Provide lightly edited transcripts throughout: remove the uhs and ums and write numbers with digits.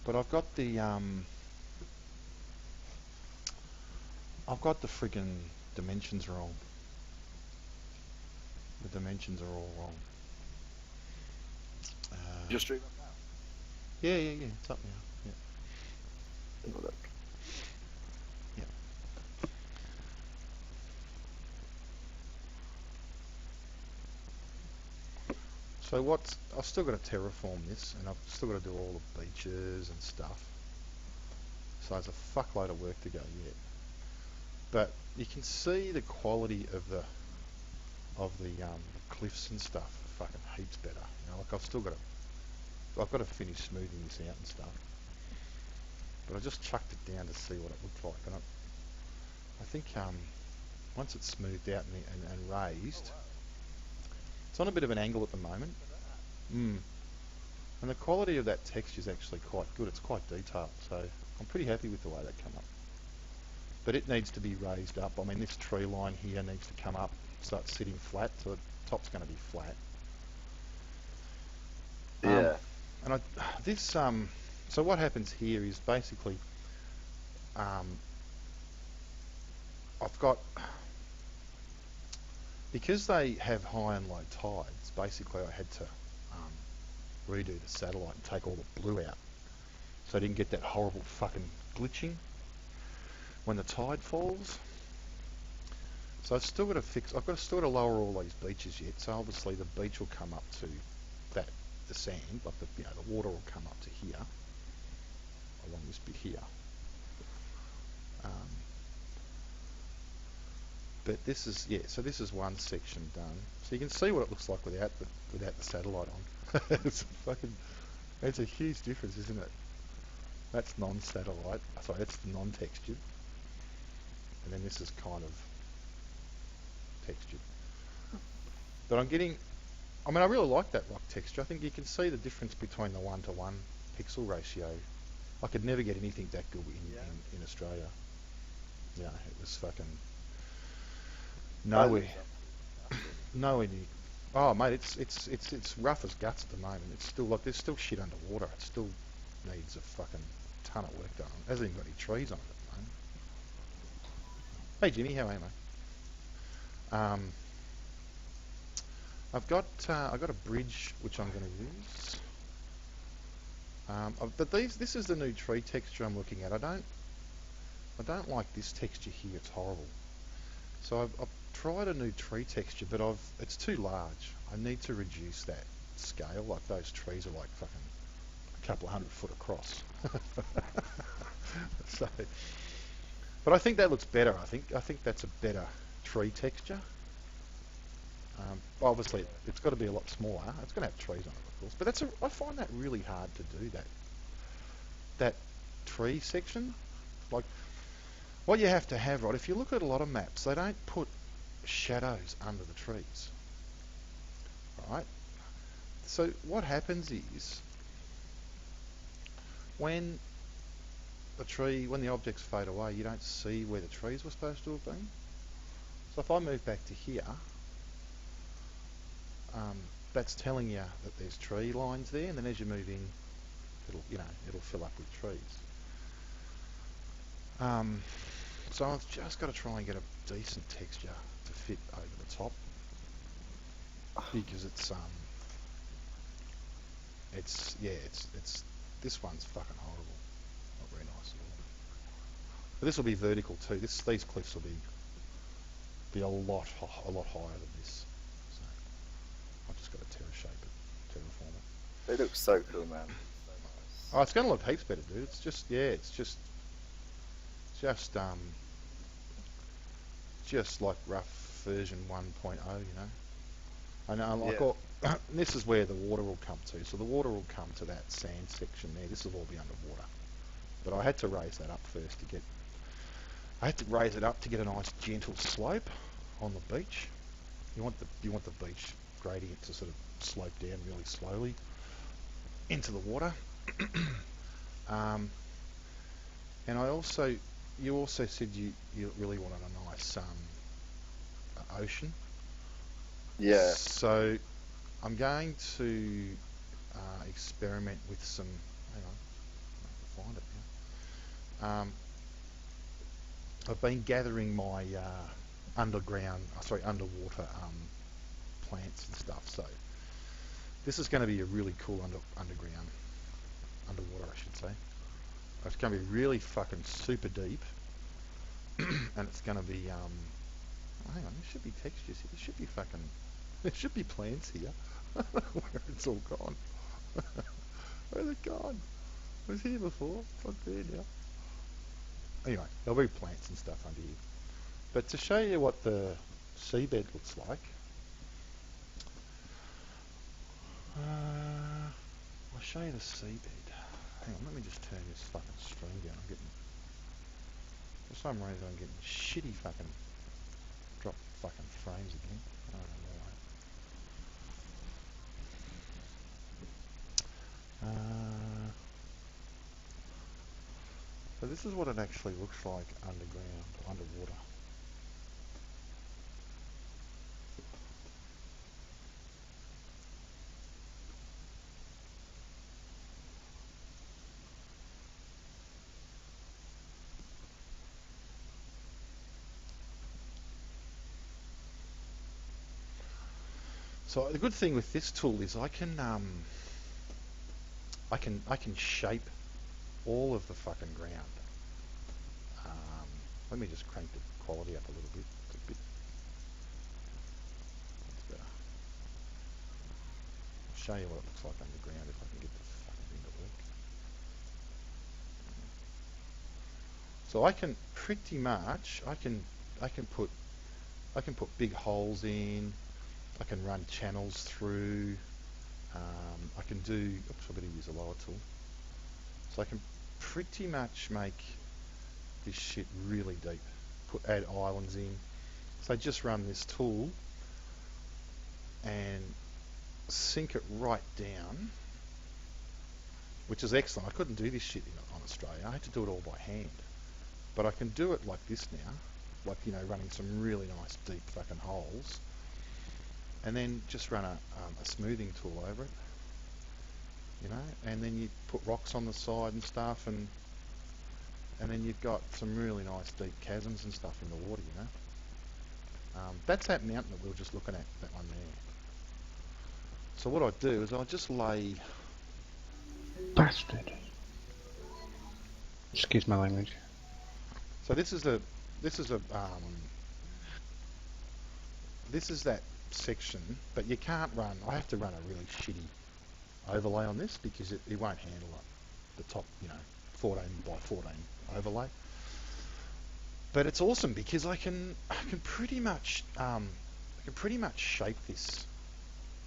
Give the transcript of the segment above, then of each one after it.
But I've got the friggin' dimensions wrong. The dimensions are all wrong. Just stream up now. Yeah. It's up now. Yeah. Have a look. Yeah. So I've still got to terraform this, and I've still got to do all the beaches and stuff. So there's a fuckload of work to go yet. But you can see the quality of the cliffs and stuff fucking heaps better. You know, like I've got to finish smoothing this out and stuff. But I just chucked it down to see what it looked like, and I think once it's smoothed out and raised, it's on a bit of an angle at the moment. And the quality of that texture is actually quite good. It's quite detailed, so I'm pretty happy with the way that came up. But it needs to be raised up. I mean, this tree line here needs to come up so it's sitting flat, so the top's going to be flat. Yeah. So what happens here is basically, I've got, because they have high and low tides, basically I had to redo the satellite and take all the blue out, so I didn't get that horrible fucking glitching when the tide falls. So I've still got to still got to lower all these beaches yet. So obviously the beach will come up to the sand, like the water will come up to here, along this bit here. But this is so this is one section done. So you can see what it looks like without the satellite on. It's a huge difference, isn't it? That's non-satellite. Sorry, that's non-textured. And then this is kind of textured. But I really like that rock texture. I think you can see the difference between the 1:1 pixel ratio. I could never get anything that good in Australia. You know, it was fucking nowhere near. Oh mate, it's rough as guts at the moment. It's still like there's still shit underwater. It still needs a fucking ton of work done. It hasn't even got any trees on it at the moment. Hey Jimmy, how are you, mate? I've got a bridge which I'm going to use. But this is the new tree texture I'm looking at. I don't like this texture here. It's horrible. So I've tried a new tree texture, but it's too large. I need to reduce that scale. Like those trees are like fucking a couple of 100 foot across. So, but I think that looks better. I think that's a better tree texture. Obviously, it's got to be a lot smaller. It's going to have trees on it, of course. But I find that really hard to do. That tree section, like what you have to have, right? If you look at a lot of maps, they don't put shadows under the trees, right? So what happens is when the objects fade away, you don't see where the trees were supposed to have been. So if I move back to here, that's telling you that there's tree lines there, and then as you move in, it'll fill up with trees. So I've just got to try and get a decent texture to fit over the top, because it's this one's fucking horrible, not very nice at all. But this will be vertical too. These cliffs will be a lot higher than this. So I've just got to terraform it. They look so cool, man. So nice. Oh, it's going to look heaps better, dude. It's just like rough version 1.0, you know. And this is where the water will come to. So the water will come to that sand section there. This will all be underwater. But I had to raise that up first to get a nice gentle slope on the beach. You want the beach gradient to sort of slope down really slowly into the water. And you also said you really wanted a nice ocean. Yeah. So I'm going to experiment with some. Hang on. um, I've been gathering my underwater plants and stuff. So this is going to be a really cool underwater, I should say. It's going to be really fucking super deep, and it's going to be oh, hang on, there should be textures here. There should be fucking, there should be plants here. Where it's all gone. Where's it gone? It was here before. It's not there now. Anyway, there'll be plants and stuff under here. But to show you what the seabed looks like, I'll show you the seabed. Hang on, let me just turn this fucking stream down. I'm getting, for some reason, I'm getting shitty fucking drop fucking frames again. I don't know why. So this is what it actually looks like underground, or underwater. So the good thing with this tool is I can shape all of the fucking ground. Let me just crank the quality up a little bit. It's a bit. That's better. I'll show you what it looks like underground if I can get this fucking thing to work. So I can pretty much I can put big holes in. I can run channels through. I can do. Oops, I better use a lower tool. So I can pretty much make this shit really deep. Add islands in. So I just run this tool and sink it right down, which is excellent. I couldn't do this shit on Australia. I had to do it all by hand. But I can do it like this now, like, you know, running some really nice deep fucking holes, and then just run a smoothing tool over it, you know, and then you put rocks on the side and stuff, and then you've got some really nice deep chasms and stuff in the water, you know. That's that mountain that we were just looking at, that one there. So what I do is I just lay. Bastard. Excuse my language. So this is that section, but you can't run. I have to run a really shitty overlay on this because it won't handle the top, you know, 14 by 14 overlay. But it's awesome because I can pretty much shape this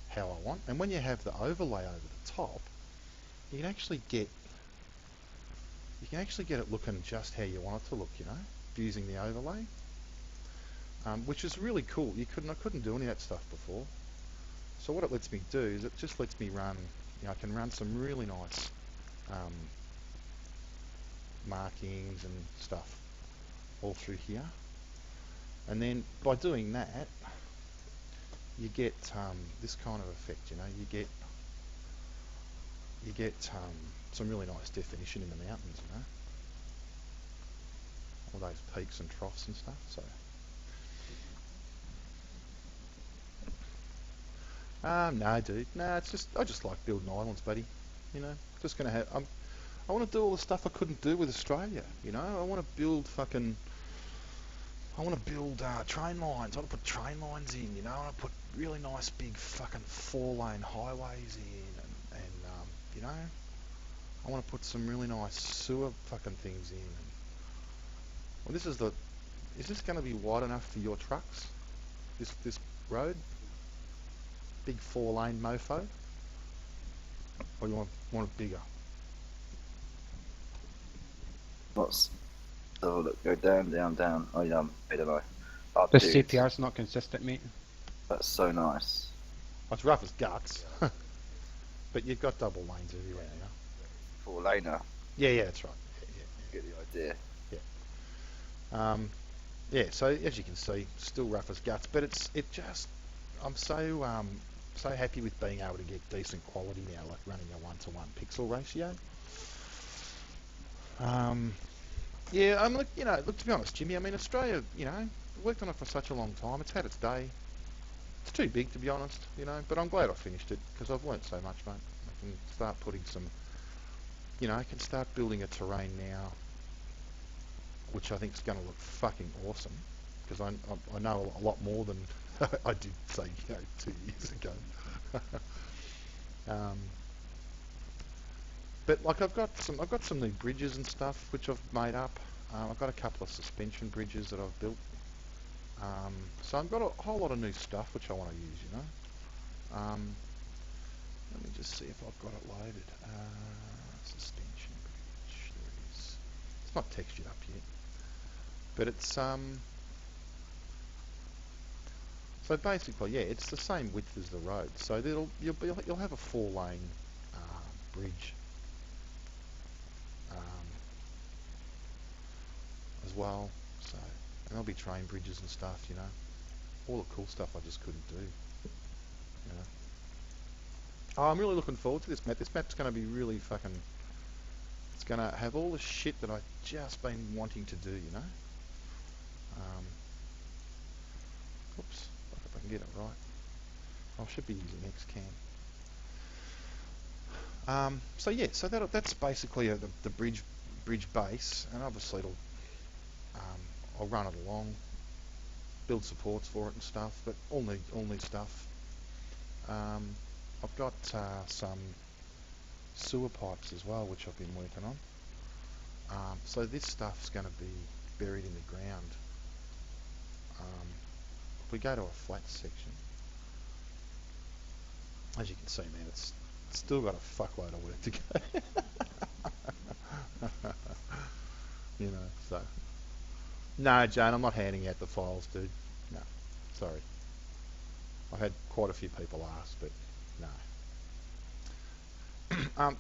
how I want. And when you have the overlay over the top, you can actually get it looking just how you want it to look, you know, using the overlay, which is really cool. I couldn't do any of that stuff before. So what it lets me do is it just lets me run, you know, I can run some really nice markings and stuff all through here. And then by doing that, you get this kind of effect, you know, you get some really nice definition in the mountains, you know, all those peaks and troughs and stuff. So no dude, no, it's just, I just like building islands, buddy, you know. Just gonna have, I want to do all the stuff I couldn't do with Australia, you know. I want to build train lines. I want to put train lines in, you know. I want to put really nice big fucking 4-lane highways in, and you know, I want to put some really nice sewer fucking things in. Well, is this going to be wide enough for your trucks? This road, big 4-lane mofo, or you want it bigger? What's oh look, go down, down, down. Oh yeah, I don't know. Oh, The dude, CPR's not consistent, mate. that's so nice. Well, it's rough as guts, but you've got double lanes everywhere now. 4-laner. Yeah, that's right. Get the idea. Yeah. So as you can see, still rough as guts, but I'm so happy with being able to get decent quality now, like running a 1-to-1 pixel ratio. Yeah, look, look, to be honest, Jimmy, I mean, Australia, worked on it for such a long time. It's had its day. It's too big, to be honest, but I'm glad I finished it because I've learnt so much, mate. I can start putting some, I can start building a terrain now, which I think is going to look fucking awesome because I know a lot more than I did, say, 2 years ago. um, but like I've got some new bridges and stuff which I've made up. I've got a couple of suspension bridges that I've built. So I've got a whole lot of new stuff which I want to use, Let me just see if I've got it loaded. Suspension bridge, there it is. It's not textured up yet, but it's so basically, yeah, it's the same width as the road. So you'll have a 4-lane bridge as well. So and there'll be train bridges and stuff, all the cool stuff I just couldn't do. Oh, I'm really looking forward to this map. This map's going to be really fucking... It's going to have all the shit that I've just been wanting to do, Oops, if I can get it right. I should be using XCAM. So yeah, so that's basically the bridge base, and obviously I'll run it along, build supports for it and stuff, but all new stuff. I've got some sewer pipes as well, which I've been working on. So this stuff's going to be buried in the ground. If we go to a flat section, as you can see, man, it's still got a fuckload of work to go. So. No, Jane, I'm not handing out the files, dude. No, sorry. I've had quite a few people ask, but no.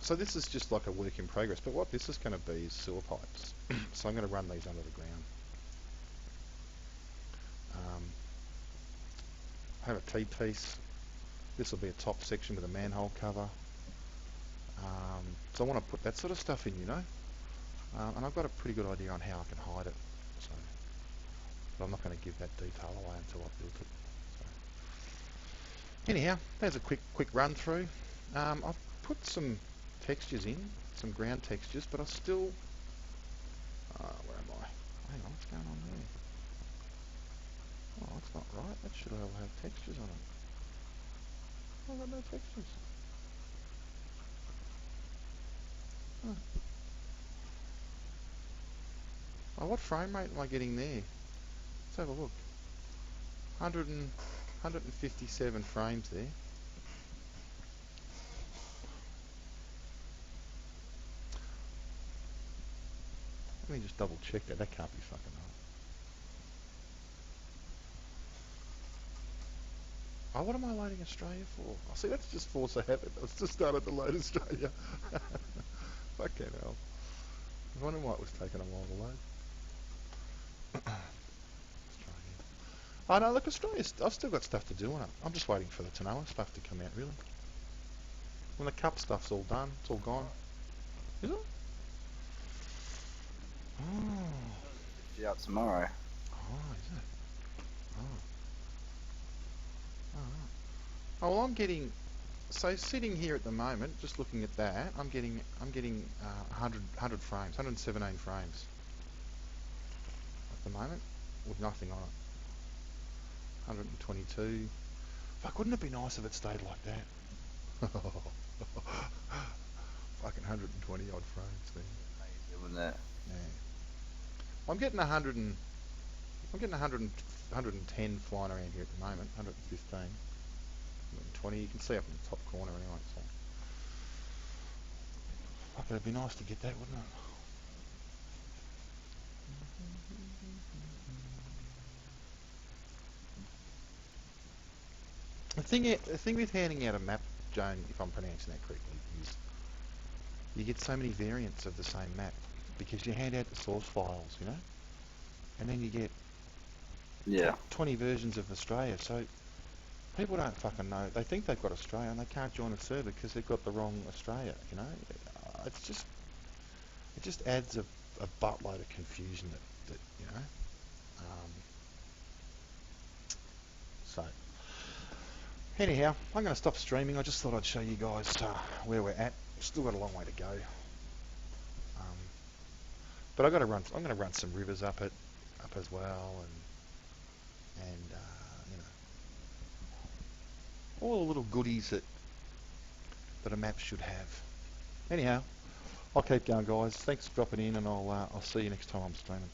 So this is just like a work in progress, but what this is going to be is sewer pipes. So I'm going to run these under the ground. I have a T-piece. This will be a top section with a manhole cover. So I want to put that sort of stuff in, and I've got a pretty good idea on how I can hide it. So, but I'm not going to give that detail away until I've built it. So. Anyhow, there's a quick run through. I've put some textures in, some ground textures, but I still... where am I? Hang on, what's going on there? Oh, that's not right. That should all have textures on it. I've got no textures. Huh. Oh, what frame rate am I getting there? Let's have a look. 157 frames there. Let me just double check that. That can't be fucking right. Oh, what am I loading Australia for? Oh, see, that's just force of habit. I just started to load Australia. Fucking hell. I was wondering why it was taking a while to load. Australia. Oh no, look, Australia's... I've still got stuff to do on it. I'm just waiting for the Tanoa stuff to come out, really. When the cup stuff's all done, it's all gone. Is it? Oh. It's due out tomorrow. Oh, is it? Oh. Oh, well, I'm getting... So sitting here at the moment, just looking at that, I'm getting 100 frames, 117 frames at the moment, with nothing on it. 122. Fuck, wouldn't it be nice if it stayed like that? Fucking 120 odd frames there. Amazing, wouldn't it? Yeah. I'm getting 100 and... I'm getting 110 flying around here at the moment, 115. 120, you can see up in the top corner anyway, so... Fuck, it'd be nice to get that, wouldn't it? The thing with handing out a map, Joan, if I'm pronouncing that correctly, is you get so many variants of the same map because you hand out the source files, and then you get 20 versions of Australia. So people don't fucking know. They think they've got Australia and they can't join a server because they've got the wrong Australia. It just adds a a buttload of confusion that you know. So anyhow, I'm going to stop streaming. I just thought I'd show you guys where we're at. Still got a long way to go. But I'm going to run some rivers up as well, and you know, all the little goodies that a map should have. Anyhow, I'll keep going, guys. Thanks for dropping in, and I'll see you next time I'm streaming.